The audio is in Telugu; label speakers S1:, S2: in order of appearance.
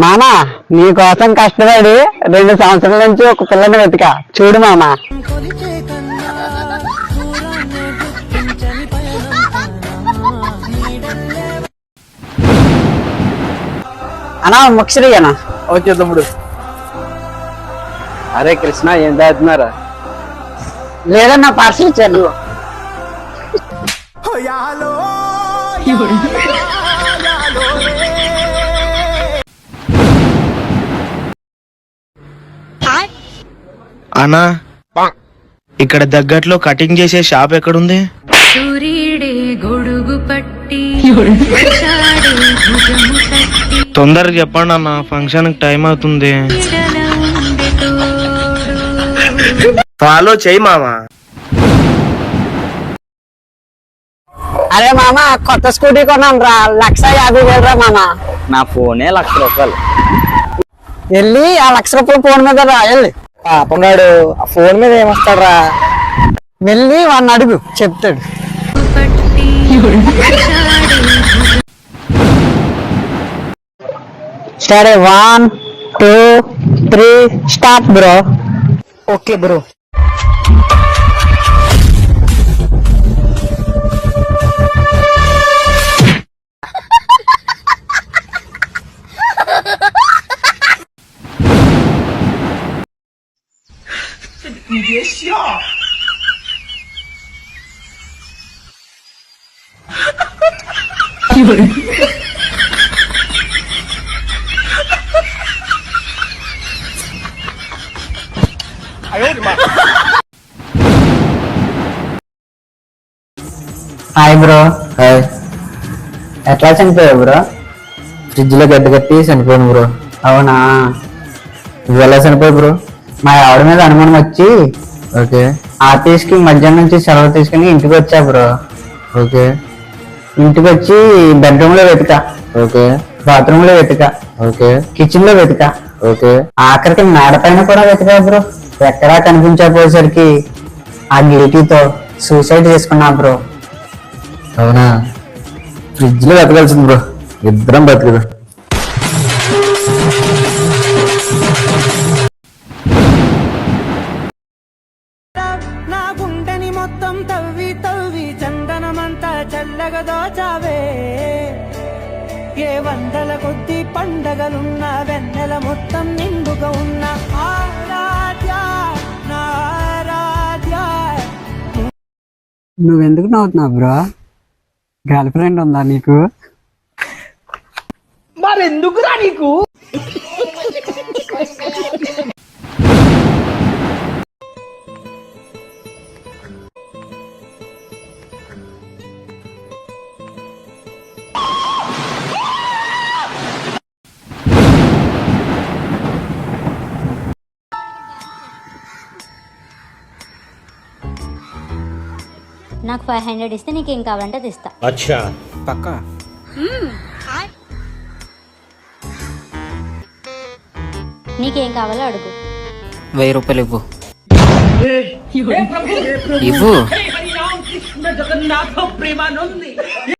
S1: మామా నీ కోసం కష్టపడి 2 సంవత్సరాల నుంచి ఒక పిల్లని వెతికా చూడు మామా. అనా ముక్షరి అనా.
S2: ఓకే తమ్ముడు.
S3: అరే కృష్ణ ఏం తాగుతున్నారా?
S1: లేదన్నా పార్సల్ ఇచ్చాను.
S4: అన్నా ఇక్కడ దగ్గరలో కటింగ్ చేసే షాప్ ఎక్కడుంది? తొందరగా చెప్పండి అన్న, ఫంక్షన్ టైం అవుతుంది. ఫాలో చెయ్యి మామా.
S1: అరే మామా కొత్త స్కూటీ కొన్నాను రా, 1,50,000 రా మామా.
S3: నా ఫోనే ₹1,00,000.
S1: వెళ్ళి ఆ ₹1,00,000 ఫోన్ మీద రా. వెళ్ళి
S2: పాపంగాడు ఆ ఫోన్ మీద ఏమొస్తాడరా?
S1: వెళ్ళి వాడిని అడుగు, చెప్తాడు. సరే 1 2 3 start bro.
S2: Okay bro.
S1: Hi bro.
S2: Hi.
S1: ఎట్లా చనిపోయావు బ్రో?
S2: ఫ్రిడ్జ్ లో గడ్డ కట్టి చనిపోయాను బ్రో.
S1: అవునా,
S2: నువ్వు ఎలా చనిపోయావు బ్రో?
S1: మా ఆవిడ మీద అనుమానం వచ్చి
S2: ఓకే
S1: ఆఫీస్ కి మధ్యాహ్నం నుంచి సెలవు తీసుకుని ఇంటికి వచ్చా బ్రో.
S2: ఓకే
S1: ఇంటికి వచ్చి బెడ్రూమ్ లో వెతికా,
S2: ఓకే
S1: బాత్రూమ్ లో వెతికా,
S2: ఓకే
S1: కిచెన్ లో వెతికా,
S2: ఓకే
S1: ఆఖరికి మేడ పైన కూడా వెతికా బ్రో. ఎక్కడా కనిపించకపోయేసరికి ఆ గిల్టీతో సూసైడ్ చేసుకున్నా బ్రో.
S2: అవునా, ఫ్రిడ్జ్ లో వెతకాల్సింది బ్రో, ఇద్దరం బతుకుదు.
S5: నా గుండెని మొత్తం తవ్వి తవ్వి చందనమంతా చల్లగా దోచావే. ఏ వందల కొద్ది పండగలున్న వెన్నెల మొత్తం నిండుగా ఉన్న ఆరాధ్య నా ఆరాధ్య.
S1: నువ్వెందుకు నవ్వుతున్నావు బ్రో? గర్ల్ ఫ్రెండ్ ఉందా నీకు?
S5: మరెందుకురా నీకు?
S6: నాకు 500 ఇస్తే నీకేం కావాలంటే అది ఇస్తా.
S4: అచ్చా
S2: పక్కా.
S6: నీకేం కావాలో అడుగు.
S2: 1000 రూపాయలు ఇవ్వు. ఇవ్వు.
S5: జగన్నాథ ప్రేమానంది